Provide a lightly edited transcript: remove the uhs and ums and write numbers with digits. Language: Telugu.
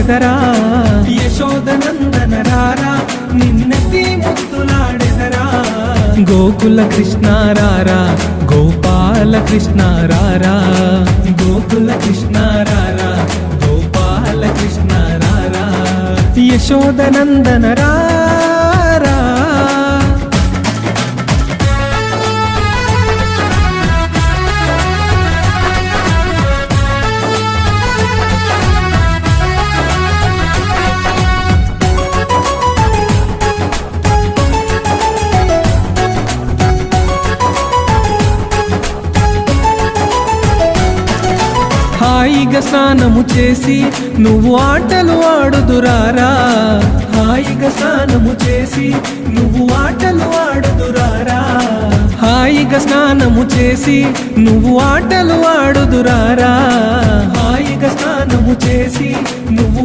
పాడెదరా యశోదనందన రారా నిన్నెత్తి ముద్దులాడెదరా గోకుల కృష్ణ రారా గోపాల కృష్ణ రారా గోకుల కృష్ణ రారా గోపాల కృష్ణ రారా యశోదనందన రారా హాయిగా స్నానము చేసి నువ్వు ఆటలు ఆడుదురారా హాయిగా స్నానము చేసి నువ్వు ఆటలు ఆడుదురారా హాయిగా స్నానము చేసి నువ్వు ఆటలు ఆడుదురారా హాయిగా స్నానము చేసి నువ్వు